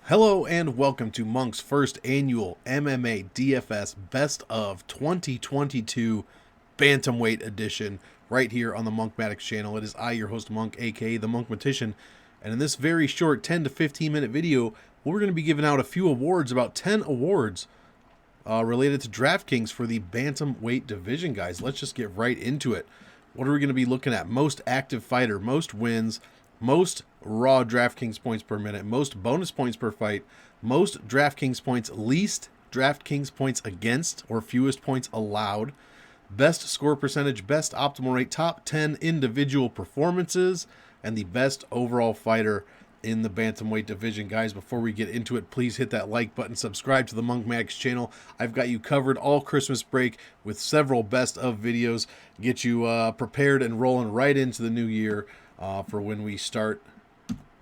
Hello and welcome to Monk's first annual MMA DFS Best of 2022 Bantamweight edition right here on the Monkmatician channel. It is I, your host Monk, aka the Monkmatician, and in this very short 10 to 15 minute video, we're going to be giving out a few awards, about 10 awards related to DraftKings for the Bantamweight division, guys. Let's just get right into it. What are we going to be looking at? Most active fighter, most wins, most raw DraftKings points per minute, most bonus points per fight, most DraftKings points, least DraftKings points against or fewest points allowed, best score percentage, best optimal rate, top 10 individual performances, and the best overall fighter in the Bantamweight division. Guys, before we get into it, please hit that like button, subscribe to the Monkmatician channel. I've got you covered all Christmas break with several best of videos, get you prepared and rolling right into the new year for when we start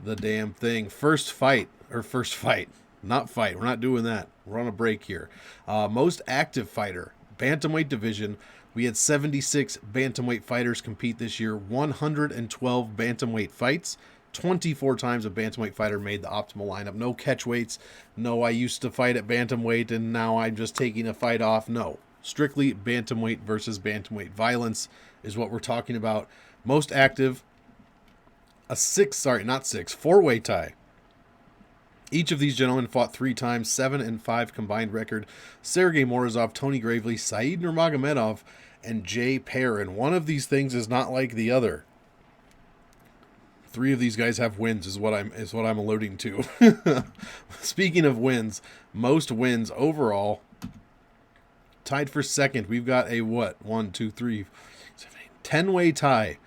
the damn thing. First fight, not fight, we're not doing that, we're on a break here. Most active fighter, Bantamweight division. We had 76 Bantamweight fighters compete this year, 112 Bantamweight fights. 24 times a Bantamweight fighter made the optimal lineup. No catch weights. No, I used to fight at Bantamweight and now I'm just taking a fight off. No, strictly Bantamweight versus Bantamweight violence is what we're talking about. Most active, a four-way tie. Each of these gentlemen fought 3 times, 7-5 combined record. Sergey Morozov, Tony Gravely, Said Nurmagomedov, and Jay Perrin. One of these things is not like the other. 3 of these guys have wins is what I'm alluding to. Speaking of wins, most wins overall, tied for second. We've got a 10-way tie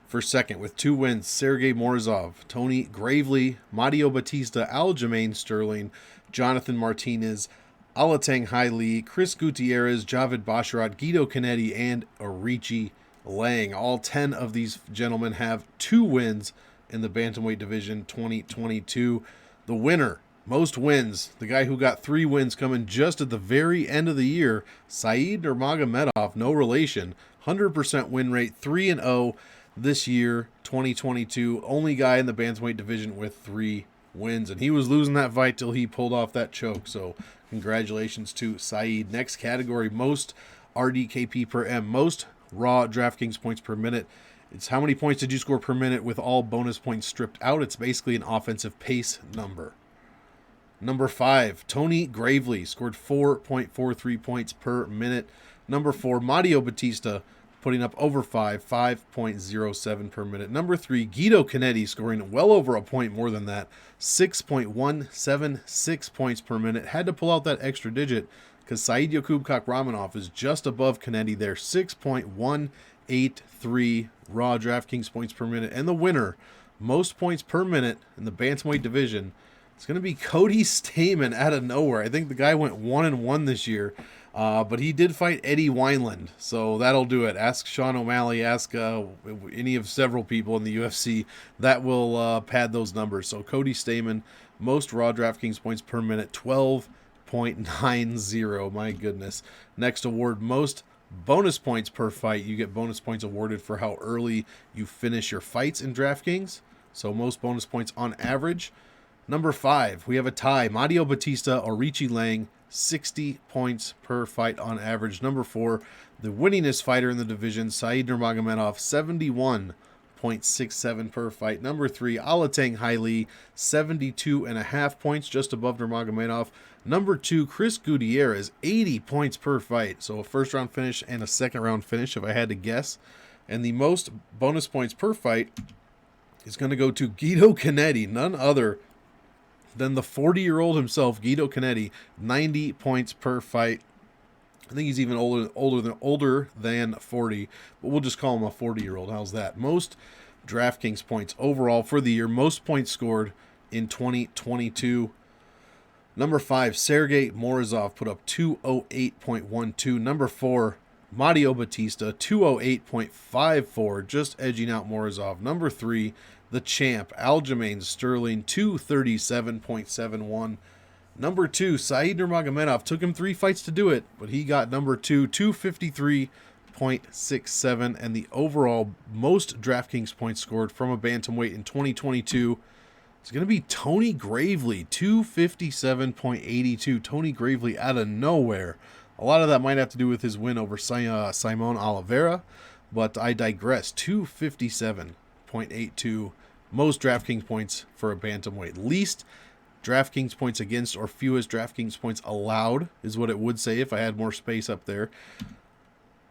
for second with 2 wins. Sergey Morozov, Tony Gravely, Mario Batista, Aljamain Sterling, Jonathan Martinez, Alateng Haile, Chris Gutierrez, Javid Basharat, Guido Canetti, and Arichi Lang. All 10 of these gentlemen have 2 wins in the Bantamweight division 2022. The winner, most wins, the guy who got 3 wins coming just at the very end of the year, Said Nurmagomedov, no relation, 100% win rate, 3-0 this year, 2022. Only guy in the Bantamweight division with 3 wins, and he was losing that fight till he pulled off that choke, so congratulations to Said. Next category, most RDKP per M, most raw DraftKings points per minute. It's how many points did you score per minute with all bonus points stripped out. It's basically an offensive pace number. Number 5, Tony Gravely scored 4.43 points per minute. Number 4, Mario Batista putting up over 5.07 per minute. Number 3, Guido Canetti scoring well over a point more than that, 6.176 points per minute. Had to pull out that extra digit because Said Yakub Kakramanov is just above Canetti there, 6.183 raw DraftKings points per minute. And the winner, most points per minute in the Bantamweight division, it's going to be Cody Stamann out of nowhere. I think the guy went 1-1 this year, but he did fight Eddie Wineland, so that'll do it. Ask Sean O'Malley, ask any of several people in the UFC. That will pad those numbers. So Cody Stamann, most raw DraftKings points per minute, 12.90. My goodness. Next award, most bonus points per fight. You get bonus points awarded for how early you finish your fights in DraftKings. So most bonus points on average. Number 5, we have a tie. Mario Batista, Arichi Lang, 60 points per fight on average. Number 4, the winningest fighter in the division, Said Nurmagomedov, 71.67 per fight. Number 3, Alateng Haile, 72.5 points, just above Nurmagomedov. Number 2, Chris Gutierrez, 80 points per fight. So a first round finish and a second round finish, if I had to guess. And the most bonus points per fight is going to go to Guido Canetti, none other than the 40-year-old himself, Guido Canetti, 90 points per fight. I think he's even older than 40, but we'll just call him a 40-year-old. How's that? Most DraftKings points overall for the year, most points scored in 2022. Number 5, Sergey Morozov put up 208.12. Number 4, Mario Batista, 208.54, just edging out Morozov. Number 3, the champ, Aljamain Sterling, 237.71. Number 2, Said Nurmagomedov. Took him 3 fights to do it, but he got number 2, 253.67. And the overall most DraftKings points scored from a bantamweight in 2022, It's going to be Tony Gravely, 257.82. Tony Gravely out of nowhere. A lot of that might have to do with his win over Simon Oliveira, but I digress. 257.82. Most DraftKings points for a bantamweight. Least DraftKings points against or fewest DraftKings points allowed is what it would say if I had more space up there.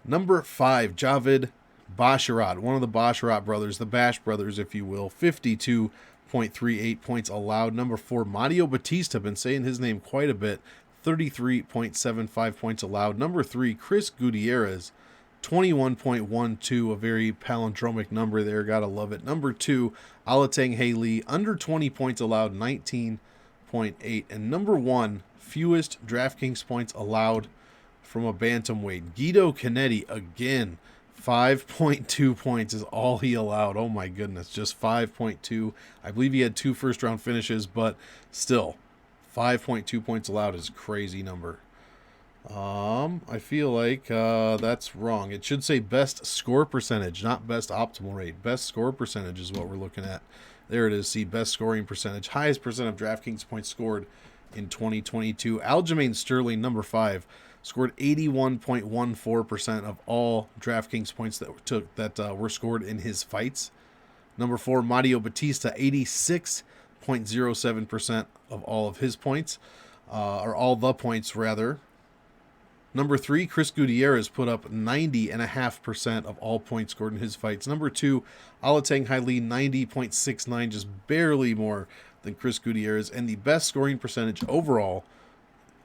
Number 5, Javid Basharat, one of the Basharat brothers, the Bash brothers, if you will. 52.38 points allowed. Number 4, Mario Batista, been saying his name quite a bit. 33.75 points allowed. Number 3, Chris Gutierrez, 21.12, a very palindromic number there. Gotta love it. Number 2, Alateng Haley, under 20 points allowed, 19.8. And number 1, fewest DraftKings points allowed from a bantamweight, Guido Canetti, again, 5.2 points is all he allowed. Oh my goodness, just 5.2. I believe he had 2 first-round finishes, but still, 5.2 points allowed is a crazy number. I feel like that's wrong. It should say best score percentage, not best optimal rate. Best score percentage is what we're looking at. There it is. See, best scoring percentage. Highest percent of DraftKings points scored in 2022. Aljamain Sterling, number 5, scored 81.14% of all DraftKings points that were scored in his fights. Number 4, Mario Batista, 86.07% of all of his points, or all the points rather. Number 3, Chris Gutierrez put up 90.5% of all points scored in his fights. Number 2, Alateng Haley, 90.69, just barely more than Chris Gutierrez. And the best scoring percentage overall,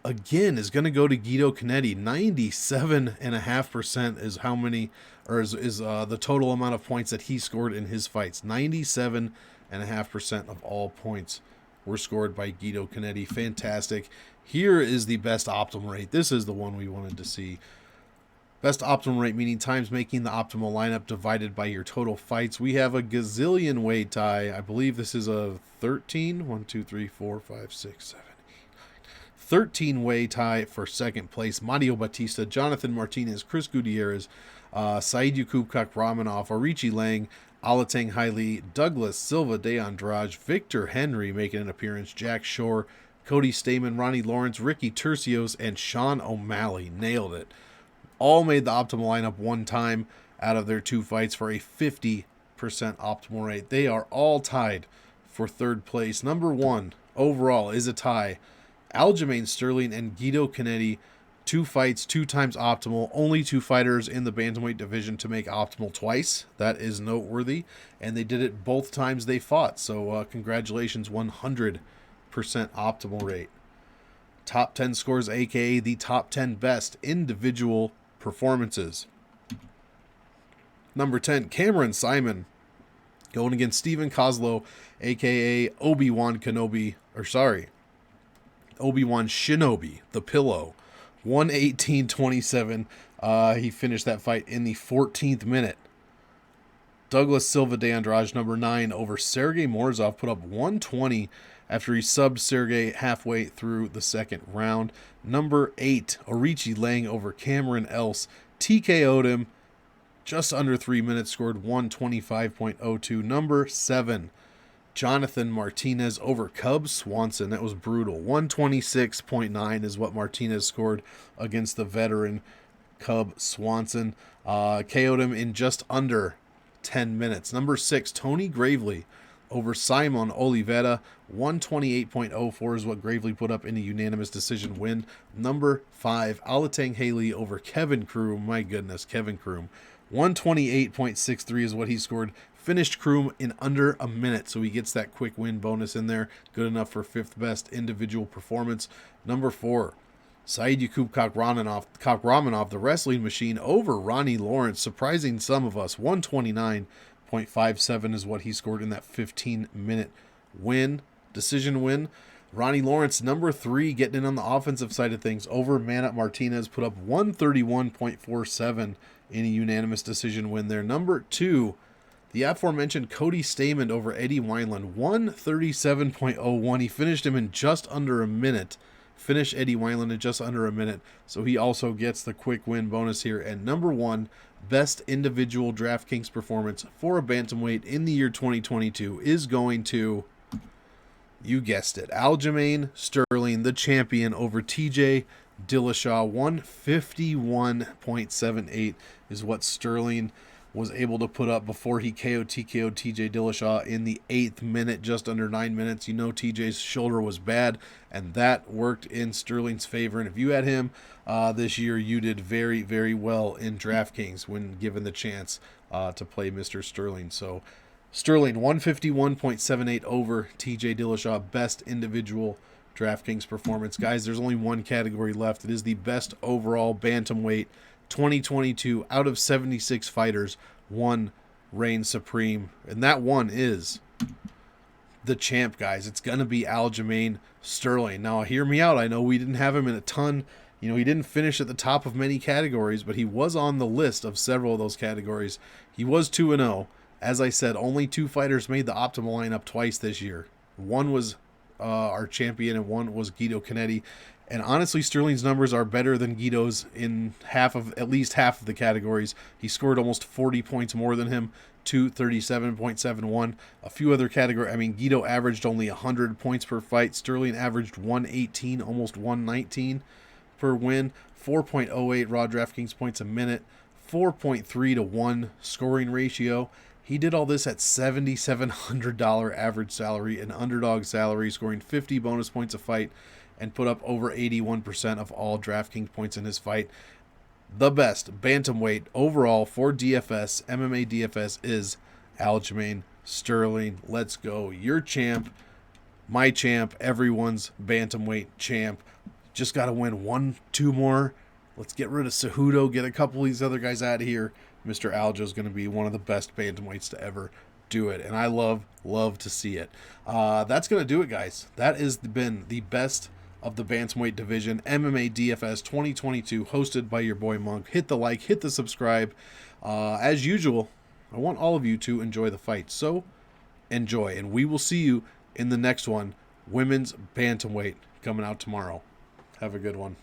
again, is going to go to Guido Canetti. 97.5% is how many, or is the total amount of points that he scored in his fights. 97.5% of all points were scored by Guido Canetti. Fantastic. Here is the best optimal rate. This is the one we wanted to see. Best optimal rate, meaning times making the optimal lineup divided by your total fights. We have a gazillion way tie. I believe this is a 13. 1, 2, 3, 4, 5, 6, 7, 8, 9. 13-way tie for second place. Mario Batista, Jonathan Martinez, Chris Gutierrez, Said Yakubkak Ramanov, Arichi Lang, Alateng Haley, Douglas Silva de Andrade, Victor Henry making an appearance, Jack Shore, Cody Stamen, Ronnie Lawrence, Ricky Tercios, and Sean O'Malley. Nailed it. All made the optimal lineup one time out of their 2 fights for a 50% optimal rate. They are all tied for third place. Number 1 overall is a tie. Aljamain Sterling and Guido Canetti, 2 fights, 2 times optimal. Only 2 fighters in the bantamweight division to make optimal twice. That is noteworthy. And they did it both times they fought. So congratulations, 100% optimal rate. Top 10 scores, aka the top 10 best individual performances. Number 10, Cameron Simon going against Steven Kozlow, aka Obi-Wan Shinobi, the Pillow. 118.27. He finished that fight in the 14th minute. Douglas Silva de Andrade, number 9, over Sergey Morzov, put up 120 after he subbed Sergey halfway through the second round. Number 8, Arichi Lang over Cameron Else, TKO'd him just under 3 minutes, scored 125.02. Number 7, Jonathan Martinez over Cub Swanson. That was brutal. 126.9 is what Martinez scored against the veteran Cub Swanson. KO'd him in just under 10 minutes. Number 6, Tony Gravely over Simon Oliveira. 128.04 is what Gravely put up in a unanimous decision win. Number 5, Alateng Haley over Kevin Kroom. My goodness, Kevin Kroom. 128.63 is what he scored. Finished Kroom in under a minute, so he gets that quick win bonus in there. Good enough for 5th best individual performance. Number 4, Said Yakubkak Ramanov, the wrestling machine, over Ronnie Lawrence, surprising some of us. 129.57 is what he scored in that 15-minute decision win. Ronnie Lawrence, number 3, getting in on the offensive side of things, over Manat Martinez, put up 131.47 in a unanimous decision win there. Number 2, the aforementioned Cody Stamen over Eddie Wineland, 137.01. He finished him in just under a minute. Finished Eddie Wineland in just under a minute, so he also gets the quick win bonus here. And number 1, best individual DraftKings performance for a bantamweight in the year 2022 is going to You guessed it. Aljamain Sterling, the champion, over TJ Dillashaw. 151.78 is what Sterling was able to put up before he TKO'd TJ Dillashaw in the 8th minute, just under 9 minutes. You know TJ's shoulder was bad, and that worked in Sterling's favor. And if you had him this year, you did very, very well in DraftKings when given the chance to play Mr. Sterling. So Sterling, 151.78 over TJ Dillashaw, best individual DraftKings performance. Guys, there's only one category left. It is the best overall bantamweight 2022. Out of 76 fighters, one reigns supreme, and that one is the champ, guys. It's going to be Aljamain Sterling. Now, hear me out. I know we didn't have him in a ton. You know, he didn't finish at the top of many categories, but he was on the list of several of those categories. He was 2-0. As I said, only 2 fighters made the optimal lineup twice this year. One was our champion, and one was Guido Canetti. And honestly, Sterling's numbers are better than Guido's in at least half of the categories. He scored almost 40 points more than him, 237.71. A few other categories. I mean, Guido averaged only 100 points per fight. Sterling averaged 118, almost 119 per win. 4.08 raw DraftKings points a minute. 4.3 to 1 scoring ratio. He did all this at $7,700 average salary, an underdog salary, scoring 50 bonus points a fight, and put up over 81% of all DraftKings points in his fight. The best bantamweight overall for DFS, MMA DFS, is Aljamain Sterling. Let's go. Your champ, my champ, everyone's bantamweight champ. Just got to win 1-2 more. Let's get rid of Cejudo, get a couple of these other guys out of here. Mr. Aljo is going to be one of the best bantamweights to ever do it, and I love to see it. That's going to do it, guys. That has been the best of the bantamweight division, MMA DFS 2022, hosted by your boy Monk. Hit the like, hit the subscribe. As usual, I want all of you to enjoy the fight, so enjoy, and we will see you in the next one, women's bantamweight, coming out tomorrow. Have a good one.